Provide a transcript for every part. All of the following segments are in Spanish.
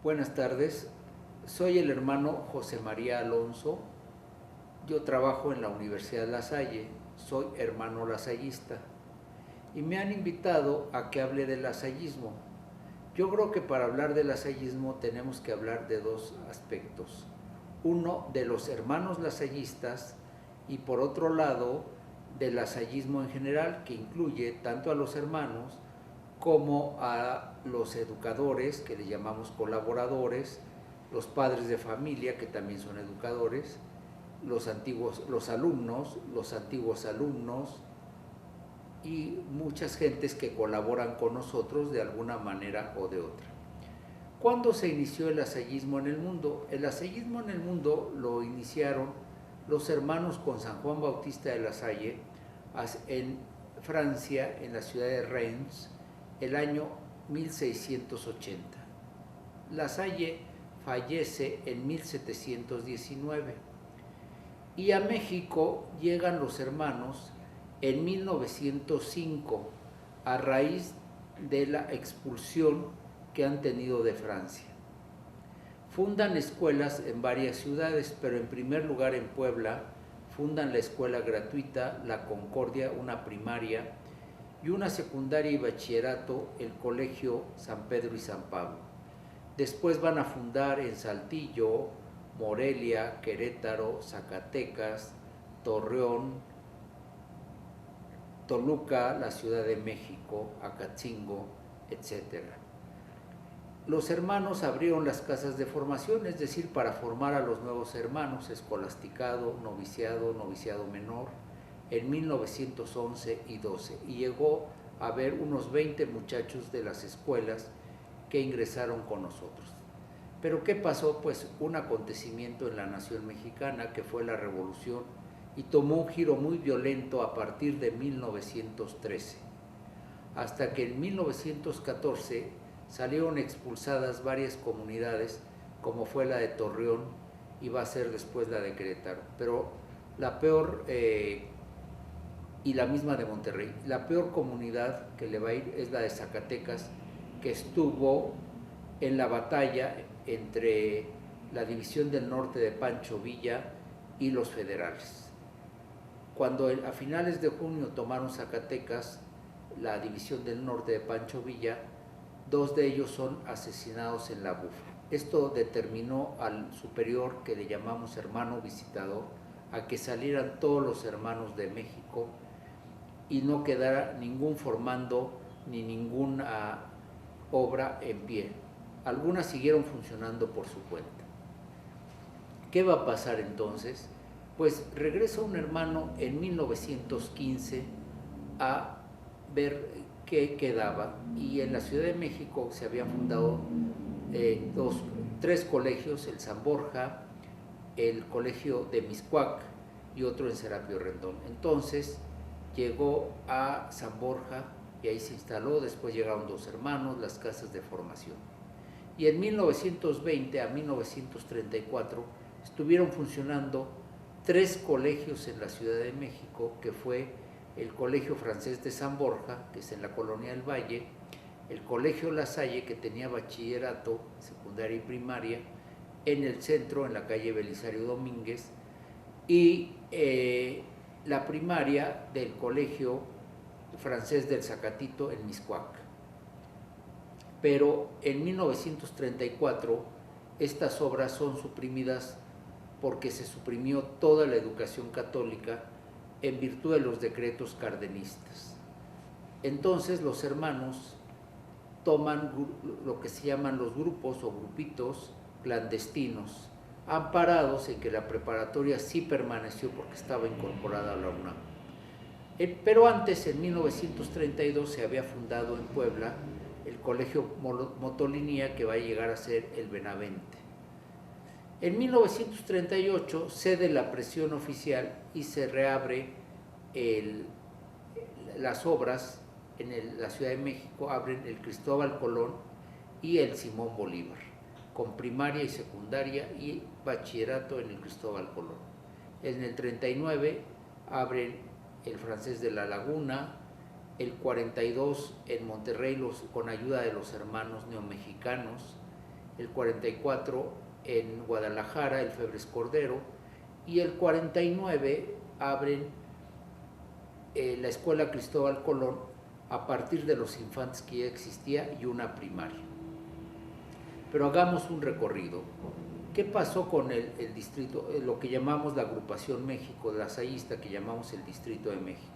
Buenas tardes, soy el hermano José María Alonso. Yo trabajo en la Universidad La Salle, soy hermano lasallista y me han invitado a que hable del lasallismo. Yo creo que para hablar del lasallismo tenemos que hablar de dos aspectos. Uno, de los hermanos lasallistas, y por otro lado, del lasallismo en general, que incluye tanto a los hermanos como a los educadores, que le llamamos colaboradores, los padres de familia, que también son educadores, los alumnos, los antiguos alumnos y muchas gentes que colaboran con nosotros de alguna manera o de otra. ¿Cuándo se inició el lasallismo en el mundo? El lasallismo en el mundo lo iniciaron los hermanos con San Juan Bautista de La Salle en Francia, en la ciudad de Reims, el año 1680. La Salle fallece en 1719 y a México llegan los hermanos en 1905 a raíz de la expulsión que han tenido de Francia. Fundan escuelas en varias ciudades, pero en primer lugar en Puebla fundan la escuela gratuita La Concordia, una primaria, y una secundaria y bachillerato, el Colegio San Pedro y San Pablo. Después van a fundar en Saltillo, Morelia, Querétaro, Zacatecas, Torreón, Toluca, la Ciudad de México, Acatzingo, etc. Los hermanos abrieron las casas de formación, es decir, para formar a los nuevos hermanos, escolasticado, noviciado menor, en 1911 y 12, y llegó a haber unos 20 muchachos de las escuelas que ingresaron con nosotros. Pero ¿qué pasó? Pues un acontecimiento en la nación mexicana, que fue la Revolución, y tomó un giro muy violento a partir de 1913, hasta que en 1914 salieron expulsadas varias comunidades, como fue la de Torreón y va a ser después la de Querétaro, pero la peor, y la misma de Monterrey. La peor comunidad que le va a ir es la de Zacatecas, que estuvo en la batalla entre la División del Norte de Pancho Villa y los federales. Cuando a finales de junio tomaron Zacatecas, la División del Norte de Pancho Villa, 2 de ellos son asesinados en la Bufa. Esto determinó al superior, que le llamamos hermano visitador, a que salieran todos los hermanos de México y no quedara ningún formando ni ninguna obra en pie. Algunas siguieron funcionando por su cuenta. ¿Qué va a pasar entonces? Pues regresa un hermano en 1915 a ver qué quedaba, y en la Ciudad de México se habían fundado 3 colegios, el San Borja, el Colegio de Mixcoac y otro en Serapio Rendón. Entonces llegó a San Borja y ahí se instaló. Después llegaron 2 hermanos, las casas de formación. Y en 1920 a 1934 estuvieron funcionando 3 colegios en la Ciudad de México, que fue el Colegio Francés de San Borja, que es en la Colonia del Valle, el Colegio La Salle, que tenía bachillerato, secundaria y primaria, en el centro, en la calle Belisario Domínguez, y la primaria del Colegio Francés del Zacatito en Mixcoac. Pero en 1934 estas obras son suprimidas porque se suprimió toda la educación católica en virtud de los decretos cardenistas. Entonces los hermanos toman lo que se llaman los grupos o grupitos clandestinos, amparados en que la preparatoria sí permaneció porque estaba incorporada a la UNAM. Pero antes, en 1932, se había fundado en Puebla el Colegio Motolinía, que va a llegar a ser el Benavente. En 1938 cede la presión oficial y se reabre las obras en la Ciudad de México. Abren el Cristóbal Colón y el Simón Bolívar, con primaria y secundaria y bachillerato en el Cristóbal Colón. En el 39 abren el Francés de la Laguna, el 42 en Monterrey con ayuda de los hermanos neomexicanos, el 44 en Guadalajara, el Febres Cordero, y el 49 abren la Escuela Cristóbal Colón a partir de los infantes que ya existía y una primaria. Pero hagamos un recorrido. ¿Qué pasó con el distrito, lo que llamamos la Agrupación México lasallista, que llamamos el Distrito de México?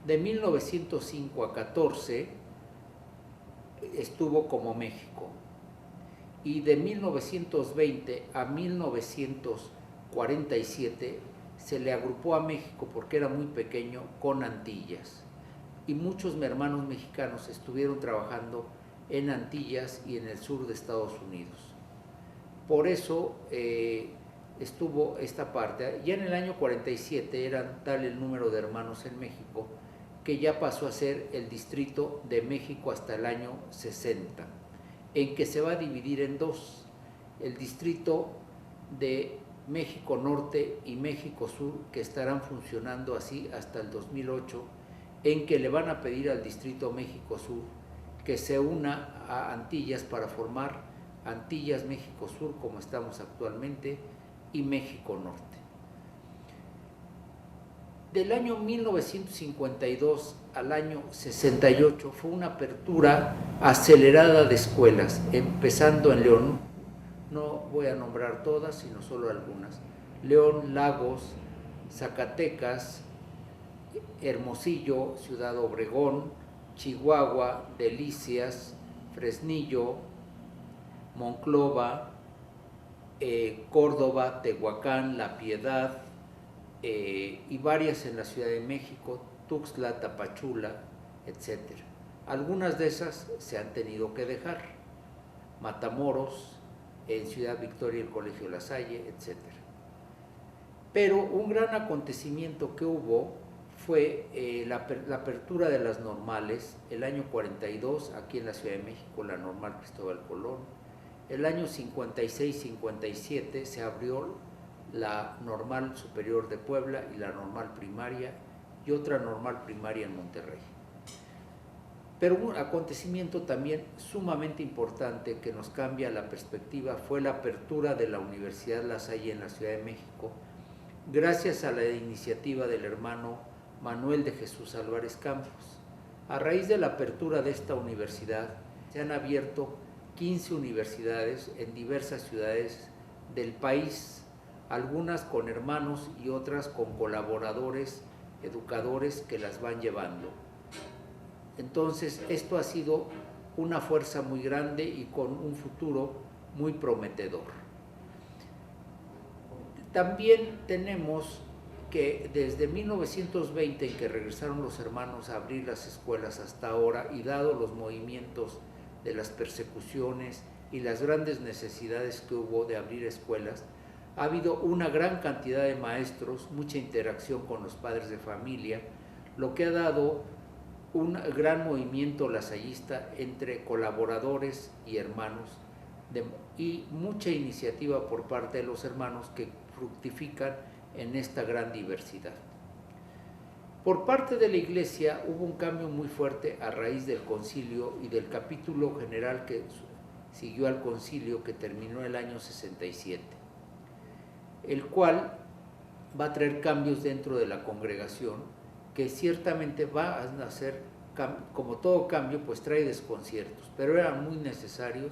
De 1905 a 14 estuvo como México, y de 1920 a 1947 se le agrupó a México porque era muy pequeño con Antillas, y muchos hermanos mexicanos estuvieron trabajando en Antillas y en el sur de Estados Unidos. Por eso estuvo esta parte. Ya en el año 47 eran tal el número de hermanos en México que ya pasó a ser el Distrito de México hasta el año 60, en que se va a dividir en dos: el Distrito de México Norte y México Sur, que estarán funcionando así hasta el 2008, en que le van a pedir al Distrito México Sur que se una a Antillas para formar Antillas México Sur, como estamos actualmente, y México Norte. Del año 1952 al año 68 fue una apertura acelerada de escuelas, empezando en León. No voy a nombrar todas, sino solo algunas: León, Lagos, Zacatecas, Hermosillo, Ciudad Obregón, Chihuahua, Delicias, Fresnillo, Monclova, Córdoba, Tehuacán, La Piedad, y varias en la Ciudad de México, Tuxtla, Tapachula, etc. Algunas de esas se han tenido que dejar: Matamoros, en Ciudad Victoria el Colegio La Salle, etc. Pero un gran acontecimiento que hubo fue la apertura de las normales, el año 42 aquí en la Ciudad de México, la normal Cristóbal Colón. El año 56-57 se abrió la normal superior de Puebla y la normal primaria, y otra normal primaria en Monterrey. Pero un acontecimiento también sumamente importante que nos cambia la perspectiva fue la apertura de la Universidad La Salle en la Ciudad de México, gracias a la iniciativa del hermano Manuel de Jesús Álvarez Campos. A raíz de la apertura de esta universidad, se han abierto 15 universidades en diversas ciudades del país, algunas con hermanos y otras con colaboradores, educadores que las van llevando. Entonces, esto ha sido una fuerza muy grande y con un futuro muy prometedor. También tenemos que desde 1920, en que regresaron los hermanos a abrir las escuelas, hasta ahora, y dado los movimientos de las persecuciones y las grandes necesidades que hubo de abrir escuelas, ha habido una gran cantidad de maestros, mucha interacción con los padres de familia, lo que ha dado un gran movimiento lasallista entre colaboradores y hermanos, y mucha iniciativa por parte de los hermanos que fructifican en esta gran diversidad. Por parte de la Iglesia hubo un cambio muy fuerte a raíz del concilio y del capítulo general que siguió al concilio, que terminó el año 67, el cual va a traer cambios dentro de la congregación, que ciertamente va a hacer, como todo cambio, pues trae desconciertos, pero eran muy necesarios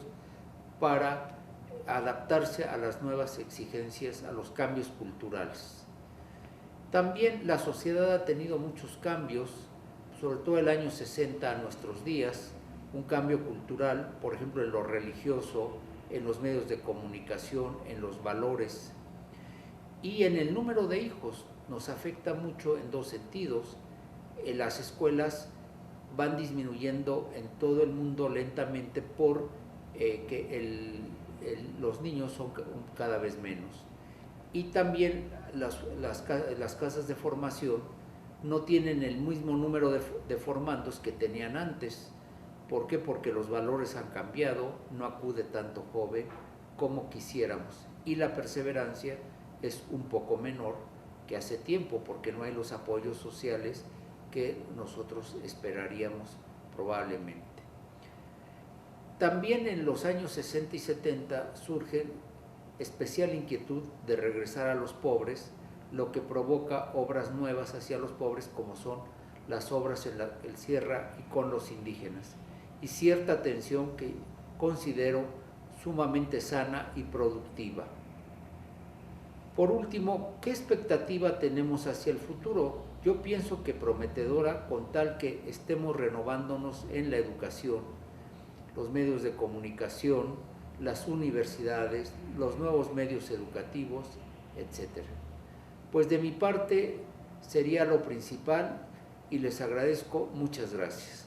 para adaptarse a las nuevas exigencias, a los cambios culturales. También la sociedad ha tenido muchos cambios, sobre todo el año 60 a nuestros días, un cambio cultural, por ejemplo, en lo religioso, en los medios de comunicación, en los valores y en el número de hijos. Nos afecta mucho en dos sentidos. Las escuelas van disminuyendo en todo el mundo lentamente por que los niños son cada vez menos, y también las casas de formación no tienen el mismo número de formandos que tenían antes. ¿Por qué? Porque los valores han cambiado, no acude tanto joven como quisiéramos, y la perseverancia es un poco menor que hace tiempo, porque no hay los apoyos sociales que nosotros esperaríamos probablemente. También en los años 60 y 70 surge especial inquietud de regresar a los pobres, lo que provoca obras nuevas hacia los pobres como son las obras en el Sierra y con los indígenas, y cierta atención que considero sumamente sana y productiva. Por último, ¿qué expectativa tenemos hacia el futuro? Yo pienso que prometedora, con tal que estemos renovándonos en la educación, los medios de comunicación, las universidades, los nuevos medios educativos, etc. Pues de mi parte sería lo principal y les agradezco, muchas gracias.